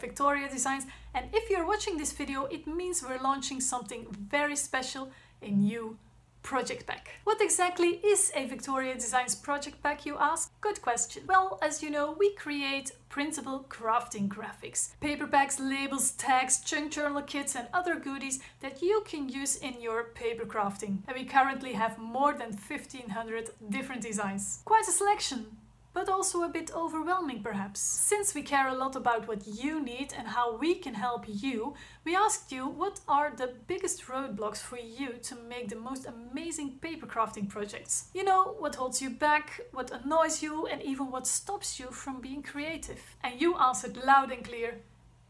Victoria Designs, and if you're watching this video, it means we're launching something very special, a new project pack. What exactly is a Victoria Designs project pack, you ask? Good question. Well, as you know, we create printable crafting graphics, paperbacks, labels, tags, junk journal kits and other goodies that you can use in your paper crafting. And we currently have more than 1,500 different designs. Quite a selection, but also a bit overwhelming perhaps. Since we care a lot about what you need and how we can help you, we asked you what are the biggest roadblocks for you to make the most amazing paper crafting projects. You know, what holds you back, what annoys you, and even what stops you from being creative. And you answered loud and clear: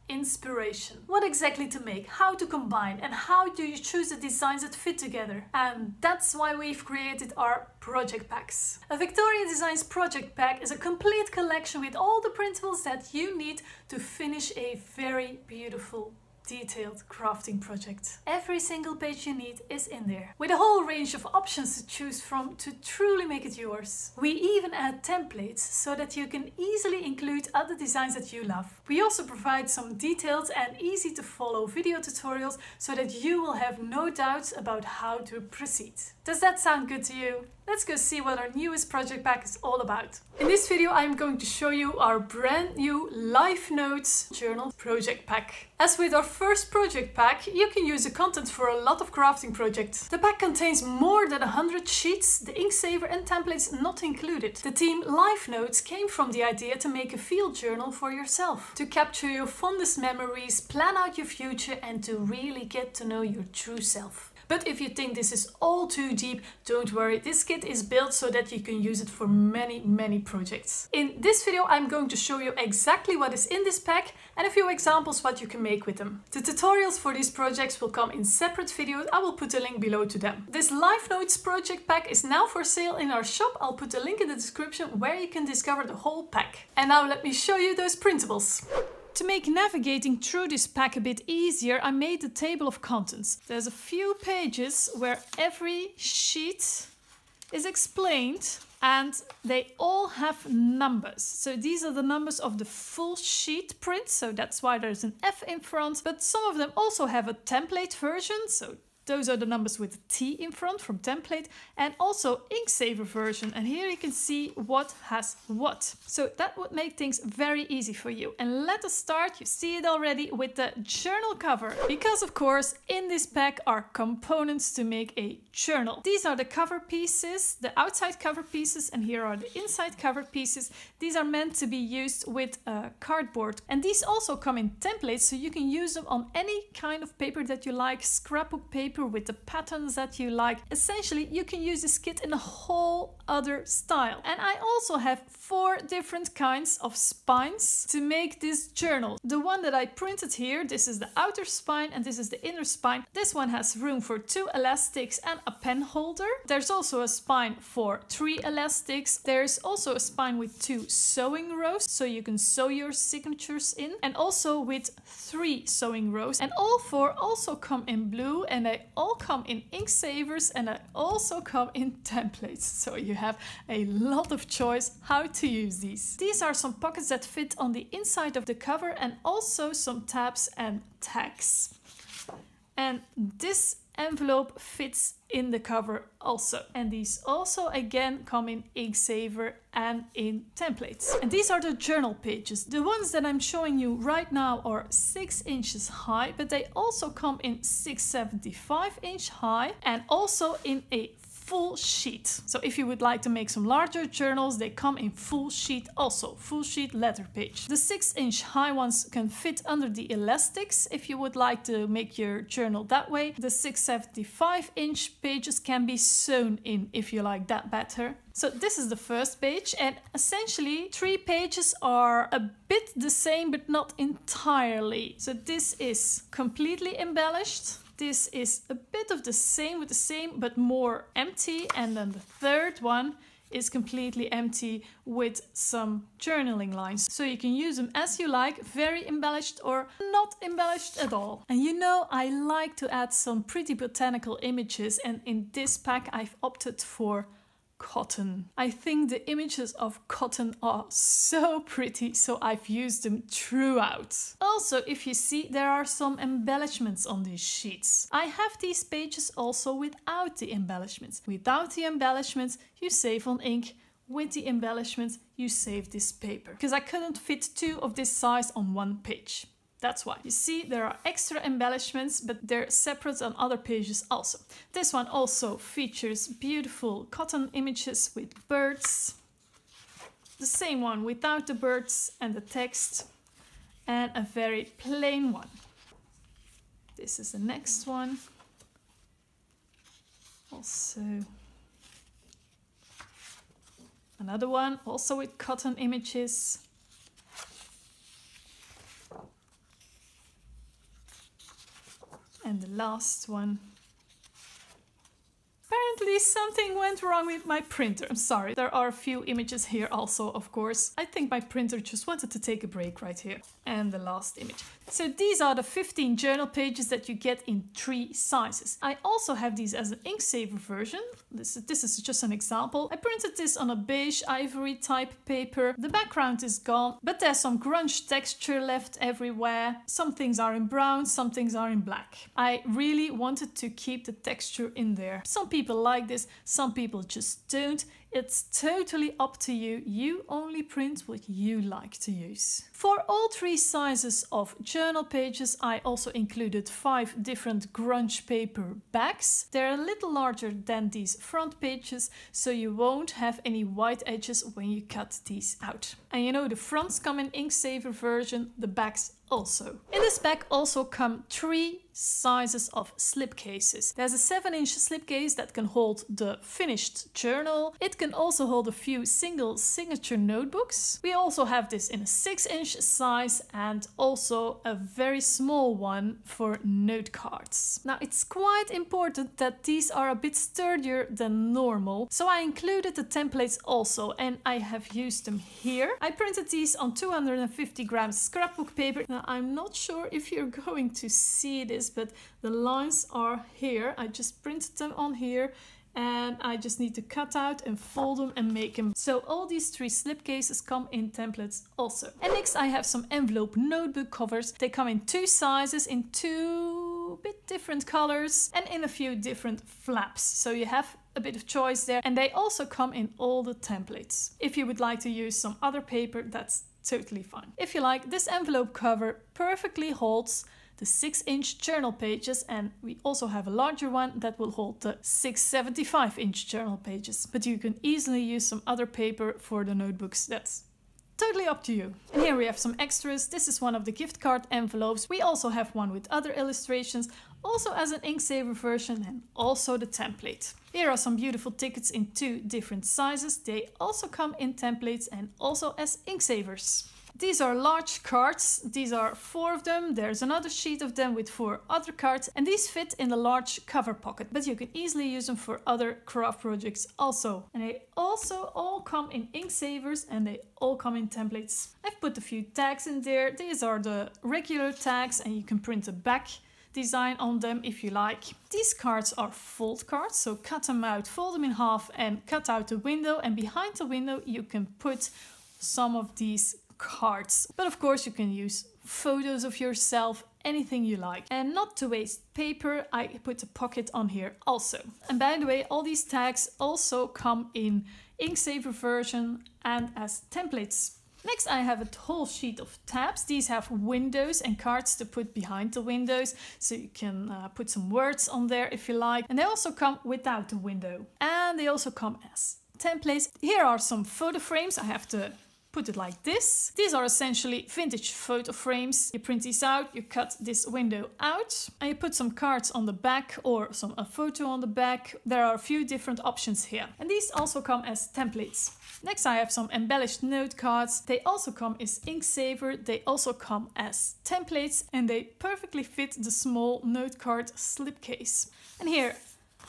inspiration. What exactly to make, how to combine, and how do you choose the designs that fit together? And that's why we've created our project packs. A Victoria Designs project pack is a complete collection with all the printables that you need to finish a very beautiful, detailed crafting project. Every single page you need is in there, with a whole range of options to choose from to truly make it yours. We even add templates so that you can easily include other designs that you love. We also provide some detailed and easy to follow video tutorials so that you will have no doubts about how to proceed. Does that sound good to you? Let's go see what our newest project pack is all about. In this video I'm going to show you our brand new Life Notes journal project pack. As with our first project pack, you can use the content for a lot of crafting projects. The pack contains more than 100 sheets, the ink saver and templates not included. The team Life Notes came from the idea to make a field journal for yourself, to capture your fondest memories, plan out your future and to really get to know your true self. But if you think this is all too deep, don't worry, this kit is built so that you can use it for many projects. In this video I'm going to show you exactly what is in this pack and a few examples what you can make with them. The tutorials for these projects will come in separate videos, I will put a link below to them. This Life Notes project pack is now for sale in our shop, I'll put a link in the description where you can discover the whole pack. And now let me show you those printables. To make navigating through this pack a bit easier, I made the table of contents. There's a few pages where every sheet is explained and they all have numbers. So these are the numbers of the full sheet print, so that's why there's an F in front. But some of them also have a template version, so those are the numbers with a T in front from template, and also ink saver version. And here you can see what has what. So that would make things very easy for you. And let us start, you see it already, with the journal cover. Because of course, in this pack are components to make a journal. These are the cover pieces, the outside cover pieces, and here are the inside cover pieces. These are meant to be used with cardboard. And these also come in templates, so you can use them on any kind of paper that you like, scrapbook paper, with the patterns that you like. Essentially, you can use this kit in a whole other style. And I also have 4 different kinds of spines to make this journal. The one that I printed here, this is the outer spine and this is the inner spine. This one has room for 2 elastics and a pen holder. There's also a spine for 3 elastics. There's also a spine with 2 sewing rows, so you can sew your signatures in, and also with 3 sewing rows. And all 4 also come in blue, and they all come in ink savers, and they also come in templates. So you have a lot of choice how to use these. These are some pockets that fit on the inside of the cover, and also some tabs and tags. And this envelope fits in the cover also. And these also again come in ink saver and in templates. And these are the journal pages. The ones that I'm showing you right now are 6 inches high, but they also come in 675 inch high and also in a full sheet. So if you would like to make some larger journals, they come in full sheet also, full sheet letter page. The 6 inch high ones can fit under the elastics if you would like to make your journal that way. The 675 inch pages can be sewn in if you like that better. So this is the first page, and essentially 3 pages are a bit the same but not entirely. So this is completely embellished. This is a bit of the same with the same but more empty, and then the third one is completely empty with some journaling lines. So you can use them as you like, very embellished or not embellished at all. And you know, I like to add some pretty botanical images, and in this pack I've opted for cotton. I think the images of cotton are so pretty, so I've used them throughout. Also, if you see, there are some embellishments on these sheets. I have these pages also without the embellishments. Without the embellishments, you save on ink. With the embellishments, you save this paper. Because I couldn't fit two of this size on one page. That's why. You see, there are extra embellishments, but they're separate on other pages also. This one also features beautiful cotton images with birds. The same one without the birds and the text. And a very plain one. This is the next one. Also another one, also with cotton images. And the last one. Apparently something went wrong with my printer. I'm sorry. There are a few images here also, of course. I think my printer just wanted to take a break right here. And the last image. So these are the 15 journal pages that you get in 3 sizes. I also have these as an Inksaver version. This is just an example. I printed this on a beige ivory type paper. The background is gone, but there's some grunge texture left everywhere. Some things are in brown, some things are in black. I really wanted to keep the texture in there. Some people like this, some people just don't. It's totally up to you. You only print what you like to use. For all 3 sizes of journal pages, I also included 5 different grunge paper bags. They're a little larger than these front pages, so you won't have any white edges when you cut these out. And you know, the fronts come in Inksaver version, the backs also. In this bag also come 3 sizes of slipcases. There's a 7-inch slipcase that can hold the finished journal. It can also hold a few single signature notebooks. We also have this in a 6-inch size and also a very small one for note cards. Now, it's quite important that these are a bit sturdier than normal, so I included the templates also, and I have used them here. I printed these on 250 grams scrapbook paper. Now, I'm not sure if you're going to see this, but the lines are here. I just printed them on here, and I just need to cut out and fold them and make them. So all these 3 slipcases come in templates also. And next I have some envelope notebook covers. They come in 2 sizes, in 2 bit different colors and in a few different flaps. So you have a bit of choice there. And they also come in all the templates. If you would like to use some other paper, that's totally fine. If you like, this envelope cover perfectly holds the 6-inch journal pages, and we also have a larger one that will hold the 675-inch journal pages. But you can easily use some other paper for the notebooks. That's totally up to you. And here we have some extras. This is one of the gift card envelopes. We also have one with other illustrations, also as an Inksaver version, and also the template. Here are some beautiful tickets in 2 different sizes. They also come in templates and also as Inksavers. These are large cards. These are 4 of them. There's another sheet of them with 4 other cards, and these fit in the large cover pocket, but you can easily use them for other craft projects also. And they also all come in Inksavers, and they all come in templates. I've put a few tags in there. These are the regular tags, and you can print a back design on them if you like. These cards are fold cards, so cut them out, fold them in half and cut out the window, and behind the window you can put some of these cards. But of course you can use photos of yourself, anything you like. And not to waste paper, I put a pocket on here also. And by the way, all these tags also come in Inksaver version and as templates. Next I have a whole sheet of tabs. These have windows and cards to put behind the windows, so you can put some words on there if you like. And they also come without the window. And they also come as templates. Here are some photo frames. I have to put it like this. These are essentially vintage photo frames. You print these out, you cut this window out, and you put some cards on the back or a photo on the back. There are a few different options here. And these also come as templates. Next I have some embellished note cards. They also come as Inksaver. They also come as templates, and they perfectly fit the small note card slipcase. And here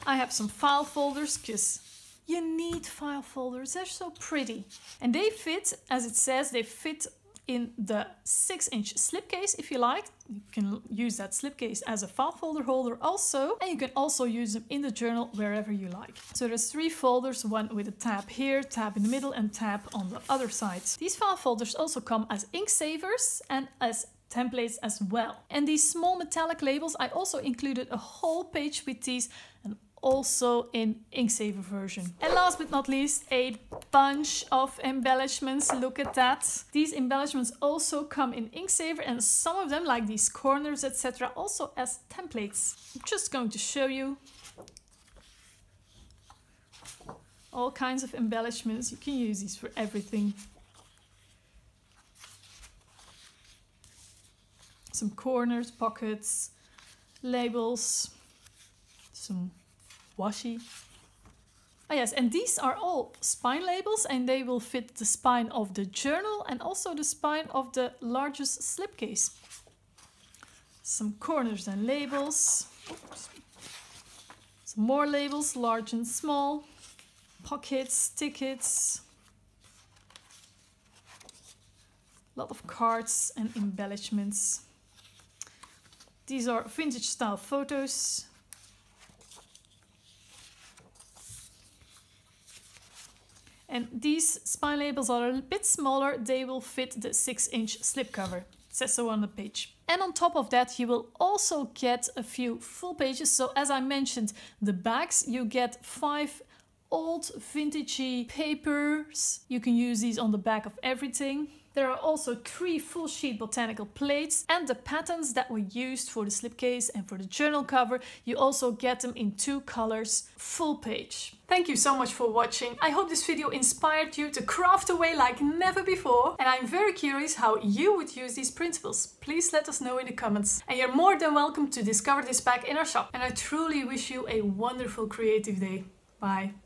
I have some file folders, because you need file folders, they're so pretty. And they fit, as it says, they fit in the 6-inch slipcase if you like. You can use that slipcase as a file folder holder also, and you can also use them in the journal wherever you like. So there's 3 folders, one with a tab here, tab in the middle and tab on the other side. These file folders also come as ink savers and as templates as well. And these small metallic labels, I also included a whole page with these, and also in Inksaver version. And last but not least, a bunch of embellishments. Look at that. These embellishments also come in Inksaver, and some of them, like these corners, etc., also as templates. I'm just going to show you all kinds of embellishments. You can use these for everything. Some corners, pockets, labels, some washi. Oh yes, and these are all spine labels, and they will fit the spine of the journal and also the spine of the largest slipcase. Some corners and labels. Oops. Some more labels, large and small. Pockets, tickets. A lot of cards and embellishments. These are vintage style photos. And these spine labels are a bit smaller. They will fit the 6-inch slipcover. It says so on the page. And on top of that, you will also get a few full pages. So as I mentioned, the backs, you get 5 old vintagey papers. You can use these on the back of everything. There are also 3 full sheet botanical plates, and the patterns that were used for the slipcase and for the journal cover, you also get them in 2 colors, full page. Thank you so much for watching. I hope this video inspired you to craft away like never before, and I'm very curious how you would use these principles. Please let us know in the comments. And you're more than welcome to discover this pack in our shop. And I truly wish you a wonderful creative day. Bye.